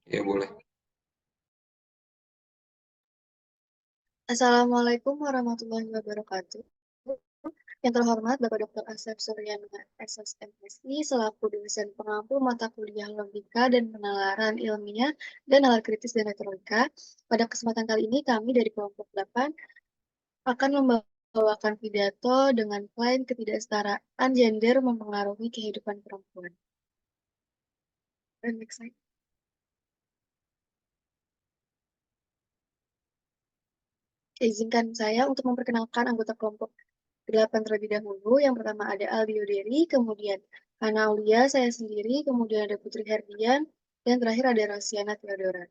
Ya boleh. Assalamualaikum warahmatullahi wabarakatuh. Yang terhormat Bapak Dr. Asep Suryana, SSMSI, selaku dosen pengampu mata kuliah Logika dan Penalaran Ilmiah dan Nalar Kritis dan Retorika. Pada kesempatan kali ini kami dari kelompok 8 akan membawakan pidato dengan klaim ketidaksetaraan gender mempengaruhi kehidupan perempuan. Next slide. Izinkan saya untuk memperkenalkan anggota kelompok 8 terlebih dahulu. Yang pertama ada Aldio Deri, kemudian Hana Aulia, saya sendiri, kemudian ada Putri Herdian, dan terakhir ada Rosiana Theodora.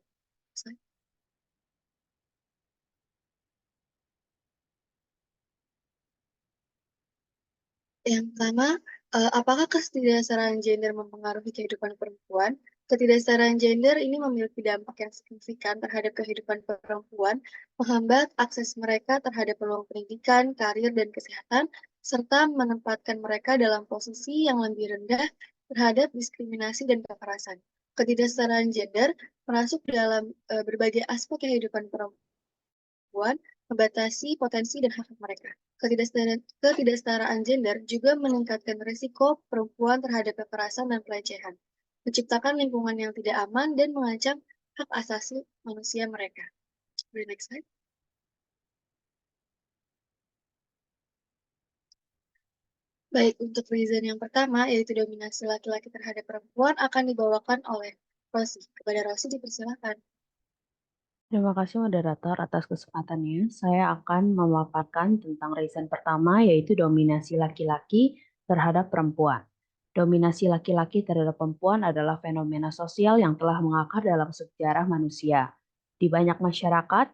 Yang pertama, apakah ketidaksetaraan gender mempengaruhi kehidupan perempuan? Ketidaksetaraan gender ini memiliki dampak yang signifikan terhadap kehidupan perempuan, menghambat akses mereka terhadap peluang pendidikan, karir, dan kesehatan, serta menempatkan mereka dalam posisi yang lebih rendah terhadap diskriminasi dan kekerasan. Ketidaksetaraan gender masuk dalam berbagai aspek kehidupan perempuan, membatasi potensi dan hak mereka. Ketidaksetaraan gender juga meningkatkan risiko perempuan terhadap kekerasan dan pelecehan, menciptakan lingkungan yang tidak aman dan mengancam hak asasi manusia mereka. Next slide. Baik, untuk reason yang pertama, yaitu dominasi laki-laki terhadap perempuan, akan dibawakan oleh Rosi. Kepada Rosi, dipersilakan. Terima kasih moderator atas kesempatannya. Saya akan memaparkan tentang reason pertama yaitu dominasi laki-laki terhadap perempuan. Dominasi laki-laki terhadap perempuan adalah fenomena sosial yang telah mengakar dalam sejarah manusia. Di banyak masyarakat,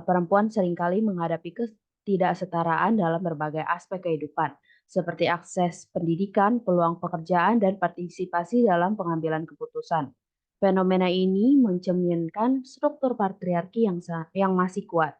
perempuan seringkali menghadapi ketidaksetaraan dalam berbagai aspek kehidupan, seperti akses pendidikan, peluang pekerjaan, dan partisipasi dalam pengambilan keputusan. Fenomena ini mencerminkan struktur patriarki yang masih kuat,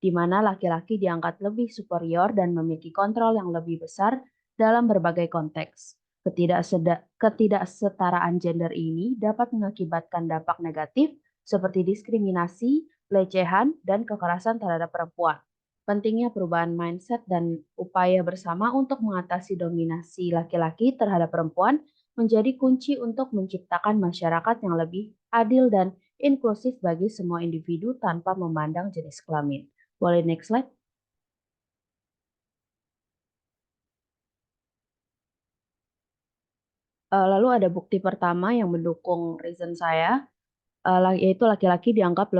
di mana laki-laki diangkat lebih superior dan memiliki kontrol yang lebih besar dalam berbagai konteks. Ketidaksetaraan gender ini dapat mengakibatkan dampak negatif seperti diskriminasi, pelecehan, dan kekerasan terhadap perempuan. Pentingnya perubahan mindset dan upaya bersama untuk mengatasi dominasi laki-laki terhadap perempuan menjadi kunci untuk menciptakan masyarakat yang lebih adil dan inklusif bagi semua individu tanpa memandang jenis kelamin. Boleh next slide? Lalu ada bukti pertama yang mendukung reason saya, yaitu laki-laki dianggap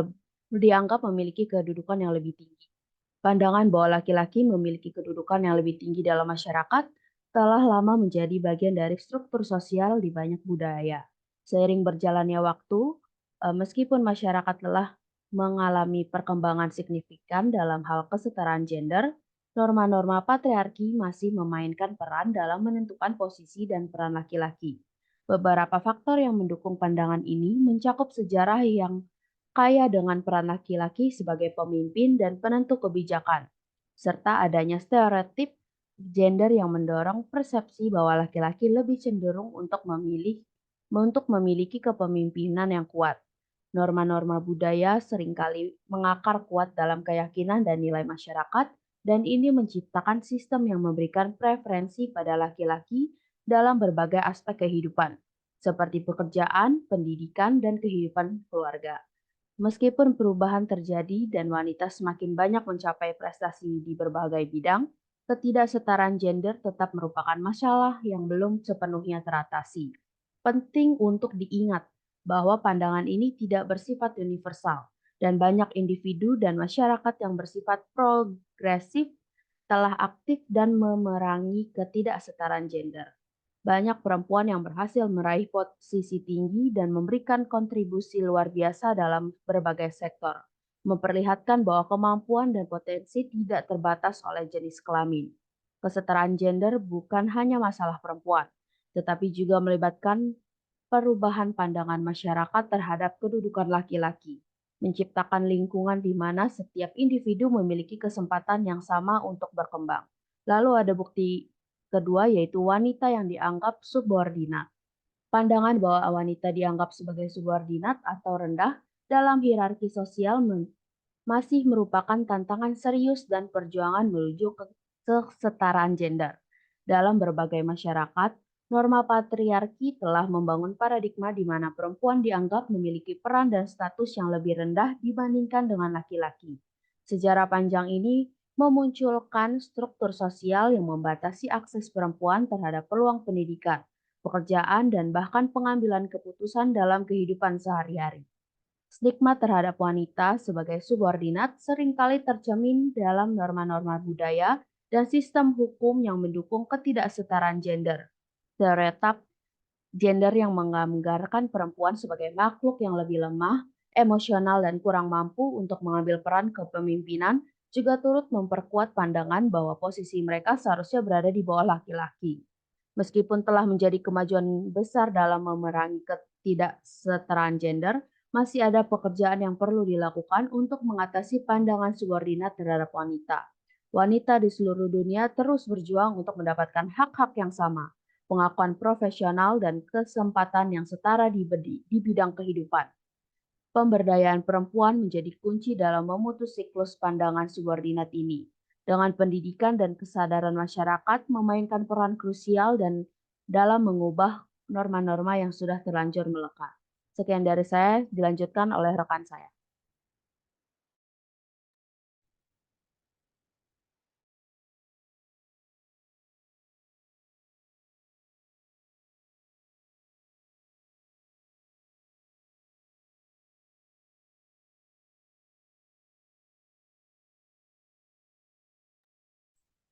memiliki kedudukan yang lebih tinggi. Pandangan bahwa laki-laki memiliki kedudukan yang lebih tinggi dalam masyarakat telah lama menjadi bagian dari struktur sosial di banyak budaya. Seiring berjalannya waktu, meskipun masyarakat telah mengalami perkembangan signifikan dalam hal kesetaraan gender, norma-norma patriarki masih memainkan peran dalam menentukan posisi dan peran laki-laki. Beberapa faktor yang mendukung pandangan ini mencakup sejarah yang kaya dengan peran laki-laki sebagai pemimpin dan penentu kebijakan, serta adanya stereotip gender yang mendorong persepsi bahwa laki-laki lebih cenderung untuk memiliki kepemimpinan yang kuat. Norma-norma budaya seringkali mengakar kuat dalam keyakinan dan nilai masyarakat, dan ini menciptakan sistem yang memberikan preferensi pada laki-laki dalam berbagai aspek kehidupan, seperti pekerjaan, pendidikan, dan kehidupan keluarga. Meskipun perubahan terjadi dan wanita semakin banyak mencapai prestasi di berbagai bidang, ketidaksetaraan gender tetap merupakan masalah yang belum sepenuhnya teratasi. Penting untuk diingat bahwa pandangan ini tidak bersifat universal dan banyak individu dan masyarakat yang bersifat progresif telah aktif dan memerangi ketidaksetaraan gender. Banyak perempuan yang berhasil meraih posisi tinggi dan memberikan kontribusi luar biasa dalam berbagai sektor, memperlihatkan bahwa kemampuan dan potensi tidak terbatas oleh jenis kelamin. Kesetaraan gender bukan hanya masalah perempuan, tetapi juga melibatkan perubahan pandangan masyarakat terhadap kedudukan laki-laki, menciptakan lingkungan di mana setiap individu memiliki kesempatan yang sama untuk berkembang. Lalu ada bukti kedua yaitu wanita yang dianggap subordinat. Pandangan bahwa wanita dianggap sebagai subordinat atau rendah dalam hierarki sosial masih merupakan tantangan serius dan perjuangan menuju ke kesetaraan gender. Dalam berbagai masyarakat, norma patriarki telah membangun paradigma di mana perempuan dianggap memiliki peran dan status yang lebih rendah dibandingkan dengan laki-laki. Sejarah panjang ini memunculkan struktur sosial yang membatasi akses perempuan terhadap peluang pendidikan, pekerjaan, dan bahkan pengambilan keputusan dalam kehidupan sehari-hari. Stigma terhadap wanita sebagai subordinat seringkali tercermin dalam norma-norma budaya dan sistem hukum yang mendukung ketidaksetaraan gender. Stereotip gender yang menggambarkan perempuan sebagai makhluk yang lebih lemah, emosional, dan kurang mampu untuk mengambil peran kepemimpinan juga turut memperkuat pandangan bahwa posisi mereka seharusnya berada di bawah laki-laki. Meskipun telah menjadi kemajuan besar dalam memerangi ketidaksetaraan gender, masih ada pekerjaan yang perlu dilakukan untuk mengatasi pandangan subordinat terhadap wanita. Wanita di seluruh dunia terus berjuang untuk mendapatkan hak-hak yang sama, pengakuan profesional, dan kesempatan yang setara di bidang kehidupan. Pemberdayaan perempuan menjadi kunci dalam memutus siklus pandangan subordinat ini. Dengan pendidikan dan kesadaran masyarakat memainkan peran krusial dan dalam mengubah norma-norma yang sudah terlanjur melekat. Sekian dari saya, dilanjutkan oleh rekan saya.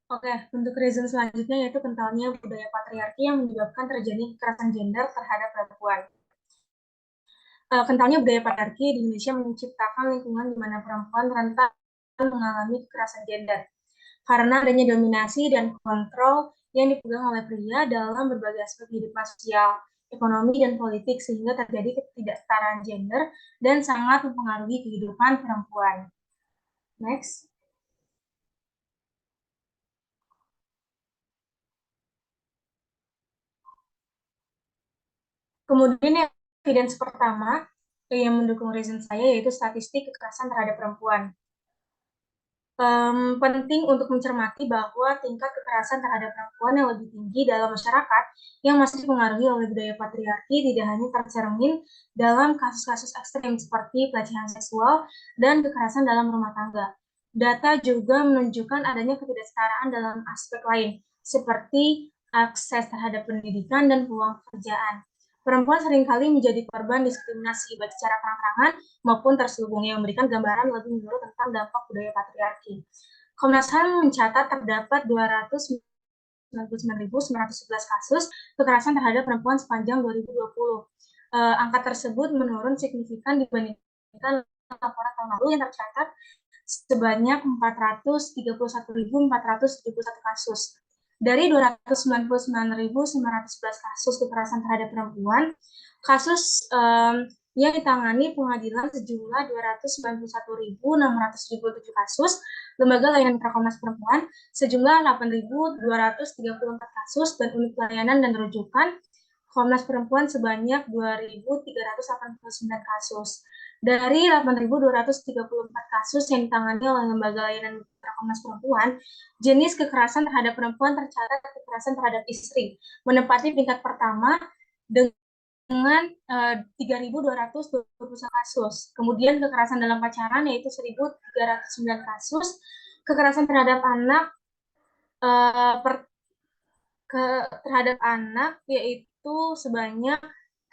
Oke, untuk reason selanjutnya yaitu kentalnya budaya patriarki yang menyebabkan terjadi kekerasan gender terhadap perempuan. Kentalnya budaya patriarki di Indonesia menciptakan lingkungan di mana perempuan rentan mengalami kekerasan gender karena adanya dominasi dan kontrol yang dipegang oleh pria dalam berbagai aspek kehidupan sosial, ekonomi, dan politik sehingga terjadi ketidaksetaraan gender dan sangat mempengaruhi kehidupan perempuan. Next. Kemudian evidence pertama yang mendukung reason saya yaitu statistik kekerasan terhadap perempuan. Penting untuk mencermati bahwa tingkat kekerasan terhadap perempuan yang lebih tinggi dalam masyarakat yang masih dipengaruhi oleh budaya patriarki tidak hanya tercermin dalam kasus-kasus ekstrem seperti pelecehan seksual dan kekerasan dalam rumah tangga. Data juga menunjukkan adanya ketidaksetaraan dalam aspek lain, seperti akses terhadap pendidikan dan peluang pekerjaan. Perempuan seringkali menjadi korban diskriminasi baik secara terang-terangan maupun terselubung yang memberikan gambaran lebih menyeluruh tentang dampak budaya patriarki. Komnas HAM mencatat terdapat 299.911 kasus kekerasan terhadap perempuan sepanjang 2020. Angka tersebut menurun signifikan dibandingkan laporan tahun lalu yang tercatat sebanyak 431.471 kasus. Dari 299.911 kasus kekerasan terhadap perempuan, kasus yang ditangani pengadilan sejumlah 291.677 kasus, lembaga layanan Komnas Perempuan sejumlah 8.234 kasus, dan unit pelayanan dan rujukan Komnas Perempuan sebanyak 2.389 kasus. Dari 8.234 kasus yang ditangani oleh lembaga layanan Komnas Perempuan, jenis kekerasan terhadap perempuan tercatat kekerasan terhadap istri, menempati peringkat pertama dengan 3.221 kasus. Kemudian kekerasan dalam pacaran yaitu 1.309 kasus, kekerasan terhadap anak terhadap anak yaitu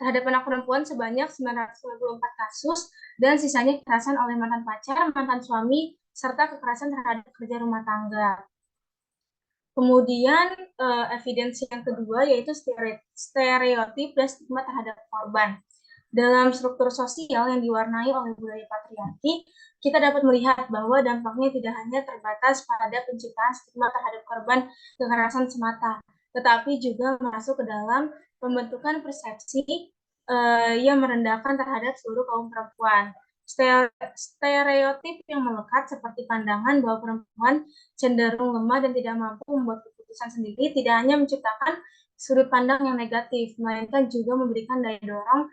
terhadap anak perempuan sebanyak 994 kasus, dan sisanya kekerasan oleh mantan pacar, mantan suami, serta kekerasan terhadap pekerja rumah tangga. Kemudian evidensi yang kedua yaitu stereotip dan stigma terhadap korban. Dalam struktur sosial yang diwarnai oleh budaya patriarki, kita dapat melihat bahwa dampaknya tidak hanya terbatas pada penciptaan stigma terhadap korban kekerasan semata, tetapi juga masuk ke dalam pembentukan persepsi yang merendahkan terhadap seluruh kaum perempuan. Stereotip yang melekat seperti pandangan bahwa perempuan cenderung lemah dan tidak mampu membuat keputusan sendiri tidak hanya menciptakan sudut pandang yang negatif, melainkan juga memberikan daya dorong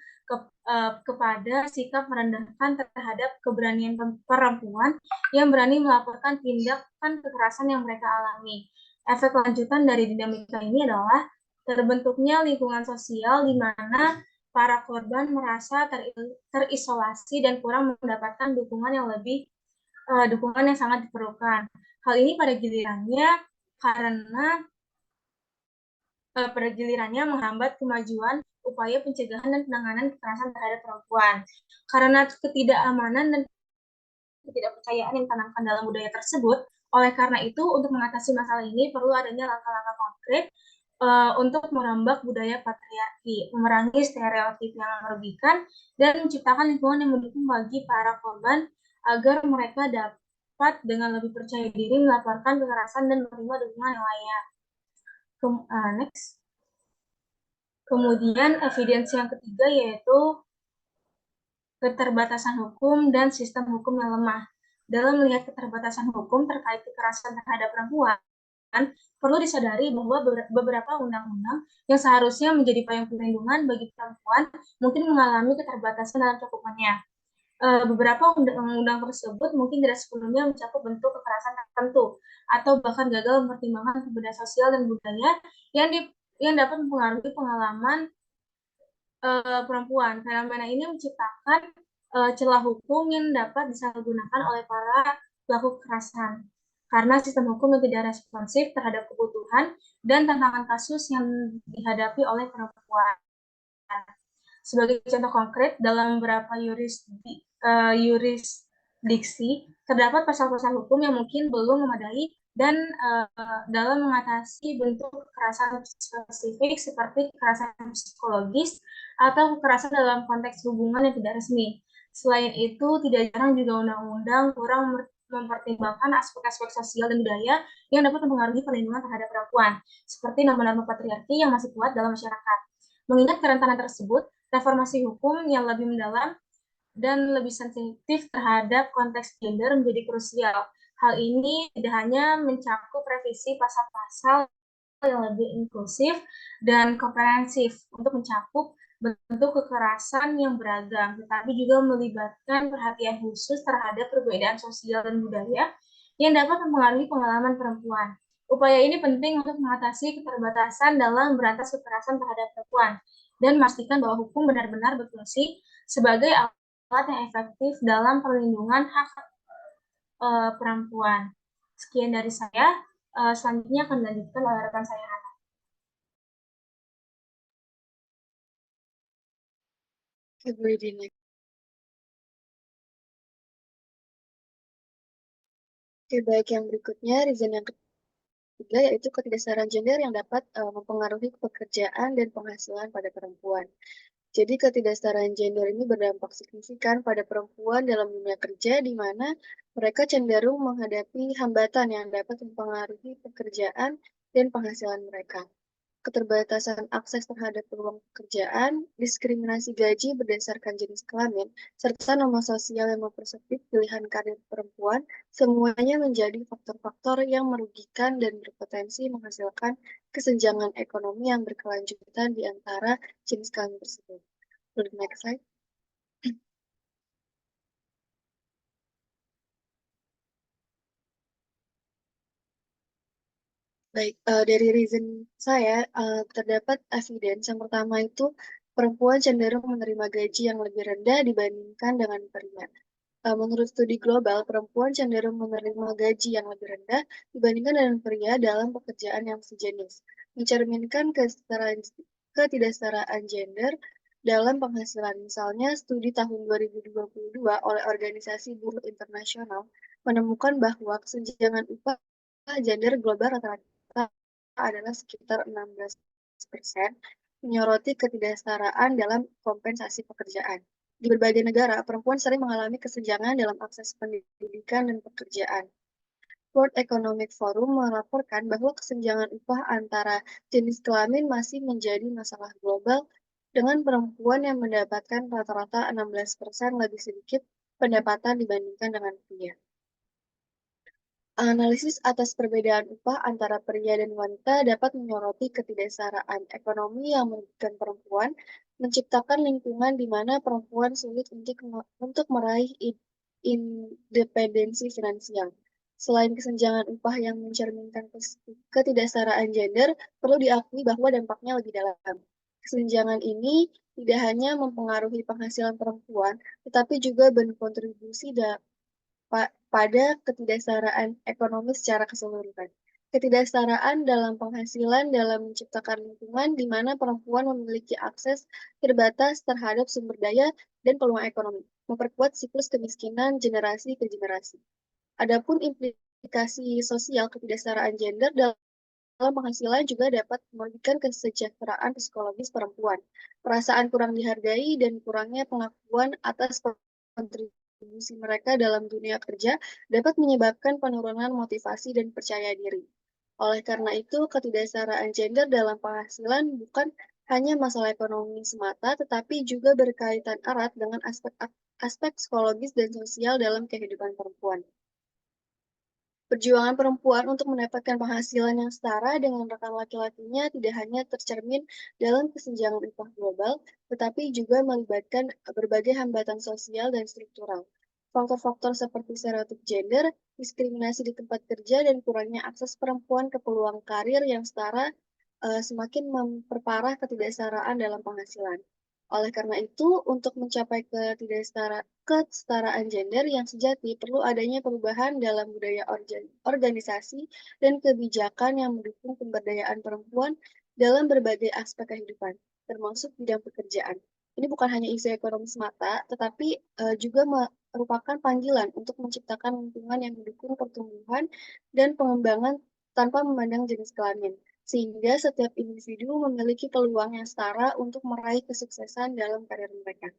kepada sikap merendahkan terhadap keberanian perempuan yang berani melaporkan tindakan kekerasan yang mereka alami. Efek lanjutan dari dinamika ini adalah terbentuknya lingkungan sosial di mana para korban merasa terisolasi dan kurang mendapatkan dukungan yang sangat diperlukan. Hal ini pada gilirannya menghambat kemajuan upaya pencegahan dan penanganan kekerasan terhadap perempuan. Karena ketidakamanan dan ketidakpercayaan yang ditanamkan dalam budaya tersebut, oleh karena itu untuk mengatasi masalah ini perlu adanya langkah-langkah konkret untuk merombak budaya patriarki, memerangi stereotip yang merugikan, dan menciptakan lingkungan yang mendukung bagi para korban agar mereka dapat dengan lebih percaya diri melaporkan kekerasan dan menerima dukungan yang layak. Next. Kemudian evidensi yang ketiga yaitu keterbatasan hukum dan sistem hukum yang lemah. Dalam melihat keterbatasan hukum terkait kekerasan terhadap perempuan, perlu disadari bahwa beberapa undang-undang yang seharusnya menjadi payung perlindungan bagi perempuan mungkin mengalami keterbatasan dalam cakupannya. Beberapa undang-undang tersebut mungkin tidak sepenuhnya mencakup bentuk kekerasan tertentu atau bahkan gagal mempertimbangkan perbedaan sosial dan budaya yang dapat mempengaruhi pengalaman perempuan. Fenomena ini menciptakan celah hukum yang dapat disalahgunakan oleh para pelaku kekerasan. Karena sistem hukum yang tidak responsif terhadap kebutuhan dan tantangan kasus yang dihadapi oleh perempuan. Sebagai contoh konkret, dalam beberapa yurisdiksi terdapat pasal-pasal hukum yang mungkin belum memadai dan dalam mengatasi bentuk kekerasan spesifik seperti kekerasan psikologis atau kekerasan dalam konteks hubungan yang tidak resmi. Selain itu, tidak jarang juga undang-undang kurang mempertimbangkan aspek-aspek sosial dan budaya yang dapat mempengaruhi perlindungan terhadap perempuan, seperti norma-norma patriarki yang masih kuat dalam masyarakat. Mengingat kerentanan tersebut, reformasi hukum yang lebih mendalam dan lebih sensitif terhadap konteks gender menjadi krusial. Hal ini tidak hanya mencakup revisi pasal-pasal yang lebih inklusif dan komprehensif untuk mencakup bentuk kekerasan yang beragam, tetapi juga melibatkan perhatian khusus terhadap perbedaan sosial dan budaya yang dapat mempengaruhi pengalaman perempuan. Upaya ini penting untuk mengatasi keterbatasan dalam berantas kekerasan terhadap perempuan dan memastikan bahwa hukum benar-benar berfungsi sebagai alat yang efektif dalam perlindungan hak perempuan. Sekian dari saya. Selanjutnya akan dilanjutkan oleh rekan saya. Oke, baik, yang berikutnya, reason yang ketiga yaitu ketidaksetaraan gender yang dapat mempengaruhi pekerjaan dan penghasilan pada perempuan. Jadi ketidaksetaraan gender ini berdampak signifikan pada perempuan dalam dunia kerja, di mana mereka cenderung menghadapi hambatan yang dapat mempengaruhi pekerjaan dan penghasilan mereka. Keterbatasan akses terhadap peluang pekerjaan, diskriminasi gaji berdasarkan jenis kelamin, serta norma sosial yang mempersempit pilihan karir perempuan, semuanya menjadi faktor-faktor yang merugikan dan berpotensi menghasilkan kesenjangan ekonomi yang berkelanjutan di antara jenis kelamin tersebut. Next slide. Baik, dari reason saya terdapat evidence. Yang pertama itu perempuan cenderung menerima gaji yang lebih rendah dibandingkan dengan pria. Menurut studi global, perempuan cenderung menerima gaji yang lebih rendah dibandingkan dengan pria dalam pekerjaan yang sejenis, mencerminkan ketidaksetaraan gender dalam penghasilan. Misalnya, studi tahun 2022 oleh Organisasi Buruh Internasional menemukan bahwa kesenjangan upah gender global rata-rata adalah sekitar 16%, menyoroti ketidaksetaraan dalam kompensasi pekerjaan. Di berbagai negara, perempuan sering mengalami kesenjangan dalam akses pendidikan dan pekerjaan. World Economic Forum melaporkan bahwa kesenjangan upah antara jenis kelamin masih menjadi masalah global, dengan perempuan yang mendapatkan rata-rata 16% lebih sedikit pendapatan dibandingkan dengan pria. Analisis atas perbedaan upah antara pria dan wanita dapat menyoroti ketidaksetaraan ekonomi yang merugikan perempuan, menciptakan lingkungan di mana perempuan sulit untuk meraih independensi finansial. Selain kesenjangan upah yang mencerminkan ketidaksetaraan gender, perlu diakui bahwa dampaknya lebih dalam. Kesenjangan ini tidak hanya mempengaruhi penghasilan perempuan, tetapi juga berkontribusi pada ketidaksetaraan ekonomi secara keseluruhan. Ketidaksetaraan dalam penghasilan dalam menciptakan lingkungan di mana perempuan memiliki akses terbatas terhadap sumber daya dan peluang ekonomi, memperkuat siklus kemiskinan generasi ke generasi. Adapun implikasi sosial ketidaksetaraan gender dalam penghasilan juga dapat merugikan kesejahteraan psikologis perempuan. Perasaan kurang dihargai dan kurangnya pengakuan atas kontribusi mereka dalam dunia kerja dapat menyebabkan penurunan motivasi dan percaya diri. Oleh karena itu, ketidaksetaraan gender dalam penghasilan bukan hanya masalah ekonomi semata, tetapi juga berkaitan erat dengan aspek psikologis dan sosial dalam kehidupan perempuan. Perjuangan perempuan untuk mendapatkan penghasilan yang setara dengan rekan laki-lakinya tidak hanya tercermin dalam kesenjangan upah global, tetapi juga melibatkan berbagai hambatan sosial dan struktural. Faktor-faktor seperti stereotip gender, diskriminasi di tempat kerja, dan kurangnya akses perempuan ke peluang karir yang setara semakin memperparah ketidaksetaraan dalam penghasilan. Oleh karena itu, untuk mencapai kesetaraan gender yang sejati, perlu adanya perubahan dalam budaya organisasi dan kebijakan yang mendukung pemberdayaan perempuan dalam berbagai aspek kehidupan, termasuk bidang pekerjaan. Ini bukan hanya isu ekonomi semata, tetapi juga merupakan panggilan untuk menciptakan lingkungan yang mendukung pertumbuhan dan pengembangan tanpa memandang jenis kelamin, sehingga setiap individu memiliki peluang yang setara untuk meraih kesuksesan dalam karir mereka.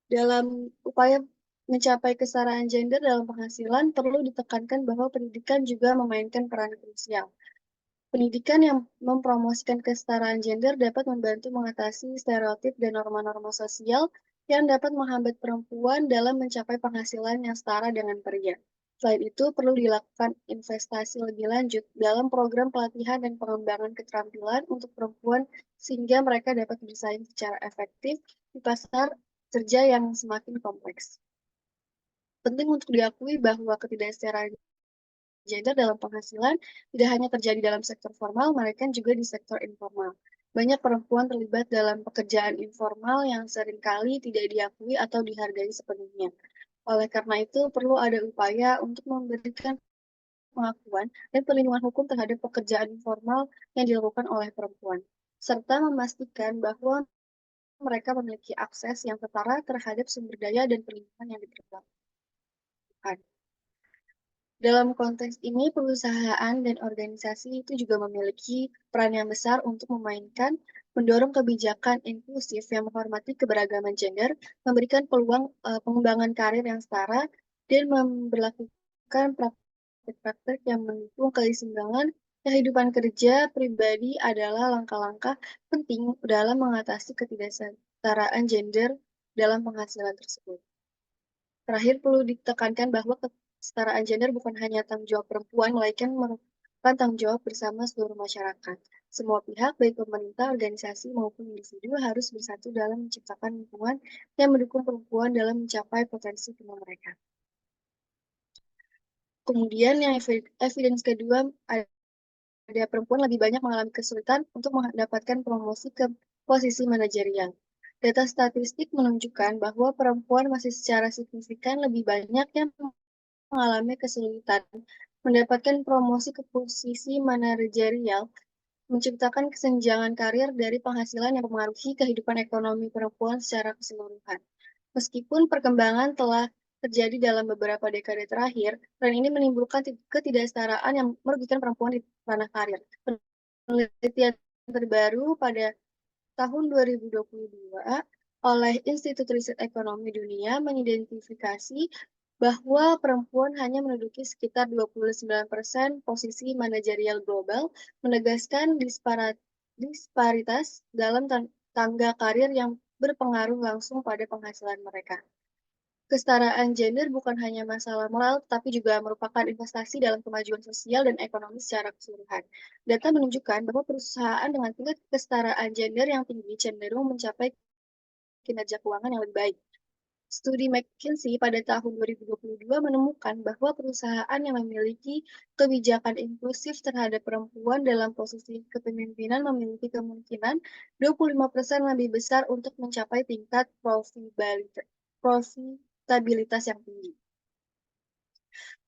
Dalam upaya mencapai kesetaraan gender dalam penghasilan, perlu ditekankan bahwa pendidikan juga memainkan peran krusial. Pendidikan yang mempromosikan kesetaraan gender dapat membantu mengatasi stereotip dan norma-norma sosial yang dapat menghambat perempuan dalam mencapai penghasilan yang setara dengan pria. Selain itu, perlu dilakukan investasi lebih lanjut dalam program pelatihan dan pengembangan keterampilan untuk perempuan sehingga mereka dapat bersaing secara efektif di pasar kerja yang semakin kompleks. Penting untuk diakui bahwa ketidaksetaraan gender dalam penghasilan tidak hanya terjadi dalam sektor formal, melainkan juga di sektor informal. Banyak perempuan terlibat dalam pekerjaan informal yang seringkali tidak diakui atau dihargai sepenuhnya. Oleh karena itu, perlu ada upaya untuk memberikan pengakuan dan perlindungan hukum terhadap pekerjaan informal yang dilakukan oleh perempuan, serta memastikan bahwa mereka memiliki akses yang setara terhadap sumber daya dan perlindungan yang diperlukan. Dalam konteks ini, perusahaan dan organisasi itu juga memiliki peran yang besar untuk mendorong kebijakan inklusif yang menghormati keberagaman gender, memberikan peluang pengembangan karir yang setara, dan memberlakukan praktik-praktik yang mendukung keseimbangan kehidupan kerja pribadi adalah langkah-langkah penting dalam mengatasi ketidaksetaraan gender dalam penghasilan tersebut. Terakhir, perlu ditekankan bahwa kesetaraan gender bukan hanya tanggung jawab perempuan, melainkan merupakan tanggung jawab bersama seluruh masyarakat. Semua pihak, baik pemerintah, organisasi, maupun individu, harus bersatu dalam menciptakan lingkungan yang mendukung perempuan dalam mencapai potensi penuh mereka. Kemudian, yang evidence kedua, ada perempuan lebih banyak mengalami kesulitan untuk mendapatkan promosi ke posisi manajerial. Data statistik menunjukkan bahwa perempuan masih secara signifikan lebih banyak yang mengalami kesulitan mendapatkan promosi ke posisi manajerial, menciptakan kesenjangan karir dari penghasilan yang mempengaruhi kehidupan ekonomi perempuan secara keseluruhan. Meskipun perkembangan telah terjadi dalam beberapa dekade terakhir, tren ini menimbulkan ketidaksetaraan yang merugikan perempuan di ranah karir. Penelitian terbaru pada tahun 2022 oleh Institut Riset Ekonomi Dunia mengidentifikasi bahwa perempuan hanya menduduki sekitar 29% posisi manajerial global, menegaskan disparitas dalam tangga karir yang berpengaruh langsung pada penghasilan mereka. Kesetaraan gender bukan hanya masalah moral, tapi juga merupakan investasi dalam kemajuan sosial dan ekonomi secara keseluruhan. Data menunjukkan bahwa perusahaan dengan tingkat kesetaraan gender yang tinggi cenderung mencapai kinerja keuangan yang lebih baik. Studi McKinsey pada tahun 2022 menemukan bahwa perusahaan yang memiliki kebijakan inklusif terhadap perempuan dalam posisi kepemimpinan memiliki kemungkinan 25% lebih besar untuk mencapai tingkat profitabilitas yang tinggi.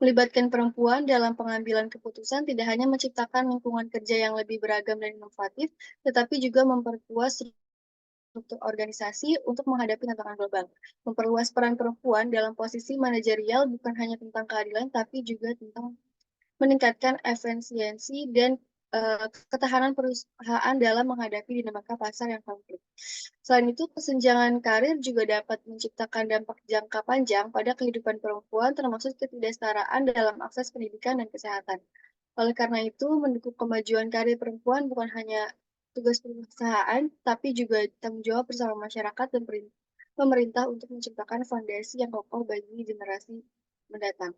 Melibatkan perempuan dalam pengambilan keputusan tidak hanya menciptakan lingkungan kerja yang lebih beragam dan inovatif, tetapi juga memperkuat struktur organisasi untuk menghadapi tantangan global. Memperluas peran perempuan dalam posisi manajerial bukan hanya tentang keadilan, tapi juga tentang meningkatkan efisiensi dan ketahanan perusahaan dalam menghadapi dinamika pasar yang konflik. Selain itu, kesenjangan karir juga dapat menciptakan dampak jangka panjang pada kehidupan perempuan, termasuk ketidaksetaraan dalam akses pendidikan dan kesehatan. Oleh karena itu, mendukung kemajuan karir perempuan bukan hanya tugas perusahaan, tapi juga tanggung jawab bersama masyarakat dan pemerintah untuk menciptakan fondasi yang kokoh bagi generasi mendatang.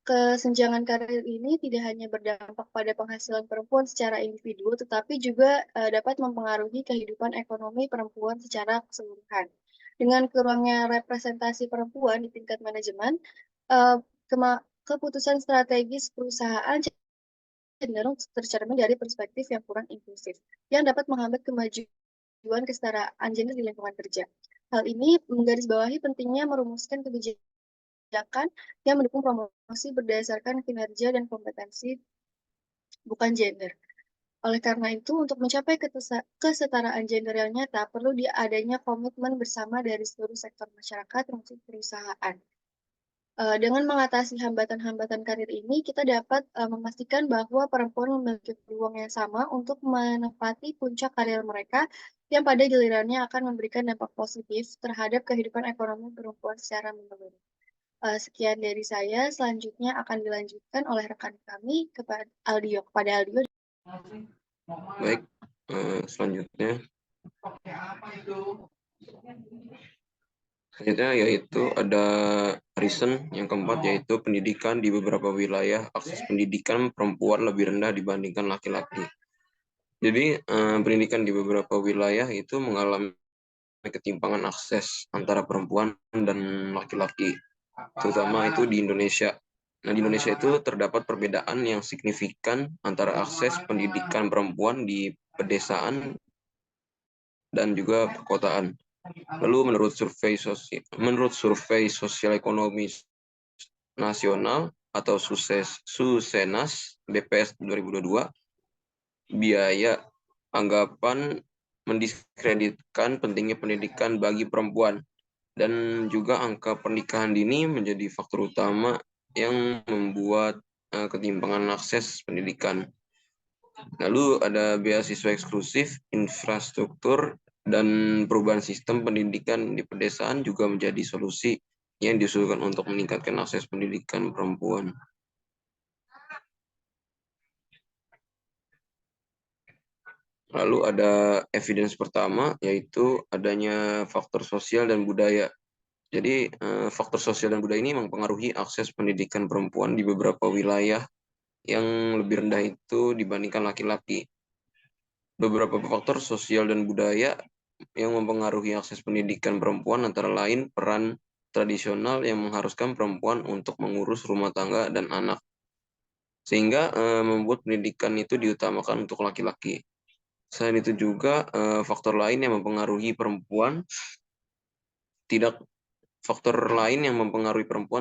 Kesenjangan karir ini tidak hanya berdampak pada penghasilan perempuan secara individu, tetapi juga dapat mempengaruhi kehidupan ekonomi perempuan secara keseluruhan. Dengan kurangnya representasi perempuan di tingkat manajemen, uh, keputusan strategis perusahaan cenderung tercermin dari perspektif yang kurang inklusif, yang dapat menghambat kemajuan kesetaraan gender di lingkungan kerja. Hal ini menggarisbawahi pentingnya merumuskan kebijakan yang mendukung promosi berdasarkan kinerja dan kompetensi, bukan gender. Oleh karena itu, untuk mencapai kesetaraan gender yang nyata, perlu adanya komitmen bersama dari seluruh sektor masyarakat, termasuk perusahaan. Dengan mengatasi hambatan-hambatan karir ini, kita dapat memastikan bahwa perempuan memiliki peluang yang sama untuk menempati puncak karir mereka, yang pada gilirannya akan memberikan dampak positif terhadap kehidupan ekonomi perempuan secara menyeluruh. Sekian dari saya, selanjutnya akan dilanjutkan oleh rekan kami kepada Aldio. Baik, selanjutnya yaitu ada reason yang keempat, yaitu pendidikan di beberapa wilayah akses pendidikan perempuan lebih rendah dibandingkan laki-laki. Jadi pendidikan di beberapa wilayah itu mengalami ketimpangan akses antara perempuan dan laki-laki, terutama itu di Indonesia. Nah, di Indonesia itu terdapat perbedaan yang signifikan antara akses pendidikan perempuan di pedesaan dan juga perkotaan. Lalu menurut survei sosial ekonomi nasional atau Susenas BPS 2022, biaya anggapan mendiskreditkan pentingnya pendidikan bagi perempuan, dan juga angka pernikahan dini menjadi faktor utama yang membuat ketimpangan akses pendidikan. Lalu ada beasiswa eksklusif, infrastruktur, dan perubahan sistem pendidikan di pedesaan juga menjadi solusi yang diusulkan untuk meningkatkan akses pendidikan perempuan. Lalu ada evidence pertama, yaitu adanya faktor sosial dan budaya. Jadi faktor sosial dan budaya ini mempengaruhi akses pendidikan perempuan di beberapa wilayah yang lebih rendah itu dibandingkan laki-laki. Beberapa faktor sosial dan budaya yang mempengaruhi akses pendidikan perempuan antara lain peran tradisional yang mengharuskan perempuan untuk mengurus rumah tangga dan anak, sehingga membuat pendidikan itu diutamakan untuk laki-laki. Selain itu juga faktor lain yang mempengaruhi perempuan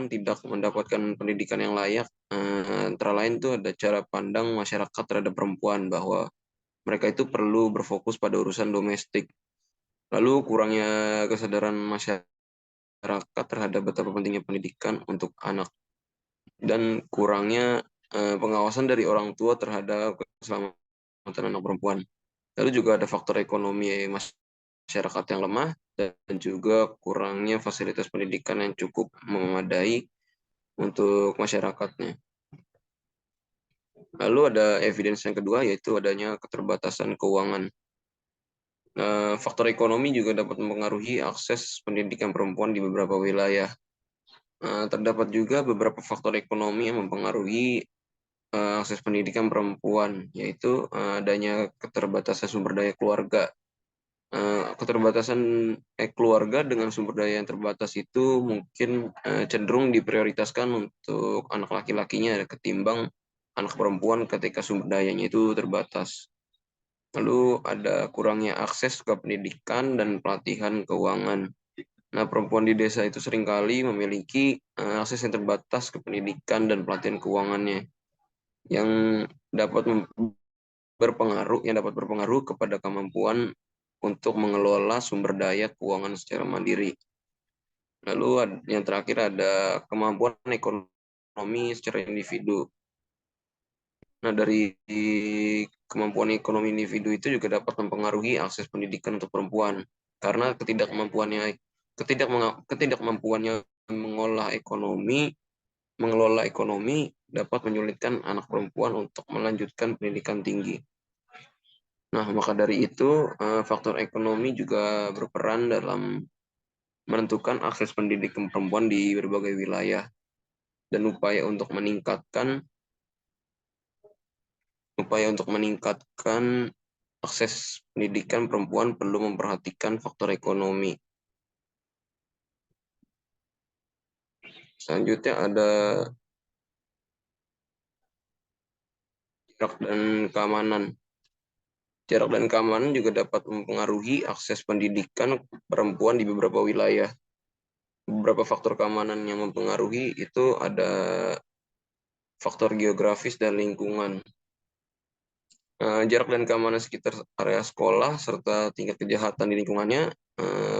tidak mendapatkan pendidikan yang layak, antara lain itu ada cara pandang masyarakat terhadap perempuan bahwa mereka itu perlu berfokus pada urusan domestik. Lalu kurangnya kesadaran masyarakat terhadap betapa pentingnya pendidikan untuk anak, dan kurangnya pengawasan dari orang tua terhadap keselamatan anak perempuan. Lalu juga ada faktor ekonomi masyarakat yang lemah dan juga kurangnya fasilitas pendidikan yang cukup memadai untuk masyarakatnya. Lalu ada evidence yang kedua, yaitu adanya keterbatasan keuangan. Faktor ekonomi juga dapat mempengaruhi akses pendidikan perempuan di beberapa wilayah. Terdapat juga beberapa faktor ekonomi yang mempengaruhi akses pendidikan perempuan, yaitu adanya keterbatasan sumber daya keluarga. Keterbatasan keluarga dengan sumber daya yang terbatas itu mungkin cenderung diprioritaskan untuk anak laki-lakinya ketimbang anak perempuan ketika sumber dayanya itu terbatas. Lalu ada kurangnya akses ke pendidikan dan pelatihan keuangan. Nah, perempuan di desa itu seringkali memiliki akses yang terbatas ke pendidikan dan pelatihan keuangannya yang dapat berpengaruh kepada kemampuan untuk mengelola sumber daya keuangan secara mandiri. Lalu yang terakhir ada kemampuan ekonomi secara individu. Nah, dari kemampuan ekonomi individu itu juga dapat mempengaruhi akses pendidikan untuk perempuan karena ketidakmampuannya mengelola ekonomi dapat menyulitkan anak perempuan untuk melanjutkan pendidikan tinggi. Nah, maka dari itu faktor ekonomi juga berperan dalam menentukan akses pendidikan perempuan di berbagai wilayah dan upaya untuk meningkatkan akses pendidikan perempuan perlu memperhatikan faktor ekonomi. Selanjutnya ada jarak dan keamanan. Jarak dan keamanan juga dapat mempengaruhi akses pendidikan perempuan di beberapa wilayah. Beberapa faktor keamanan yang mempengaruhi itu ada faktor geografis dan lingkungan. Jarak dan keamanan sekitar area sekolah serta tingkat kejahatan di lingkungannya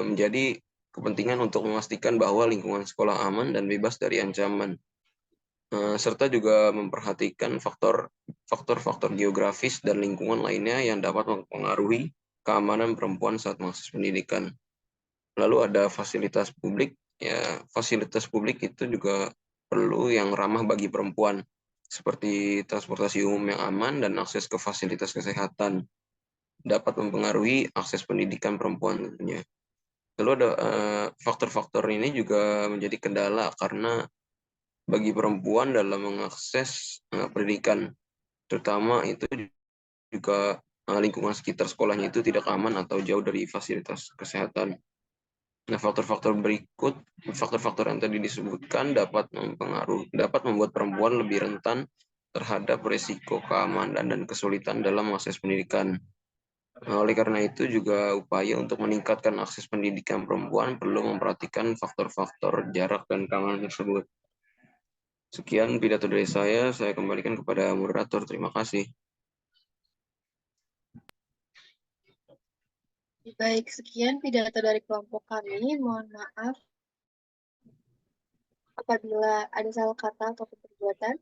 menjadi kepentingan untuk memastikan bahwa lingkungan sekolah aman dan bebas dari ancaman. Serta juga memperhatikan faktor-faktor geografis dan lingkungan lainnya yang dapat mempengaruhi keamanan perempuan saat mengakses pendidikan. Lalu ada fasilitas publik. Ya, fasilitas publik itu juga perlu yang ramah bagi perempuan, seperti transportasi umum yang aman dan akses ke fasilitas kesehatan dapat mempengaruhi akses pendidikan perempuan tentunya. Lalu ada faktor-faktor ini juga menjadi kendala karena bagi perempuan dalam mengakses pendidikan, terutama itu juga lingkungan sekitar sekolahnya itu tidak aman atau jauh dari fasilitas kesehatan. Nah, faktor-faktor yang tadi disebutkan dapat membuat perempuan lebih rentan terhadap risiko keamanan dan kesulitan dalam mengakses pendidikan. Nah, oleh karena itu juga upaya untuk meningkatkan akses pendidikan perempuan perlu memperhatikan faktor-faktor jarak dan keamanan tersebut. Sekian pidato dari saya kembalikan kepada moderator. Terima kasih. Baik, sekian pidato dari kelompok kami. Mohon maaf apabila ada salah kata atau perbuatan.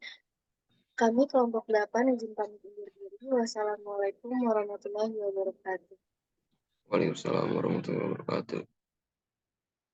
Kami kelompok 8 izin pamit undur diri. Wassalamualaikum warahmatullahi wabarakatuh. Waalaikumsalam warahmatullahi wabarakatuh.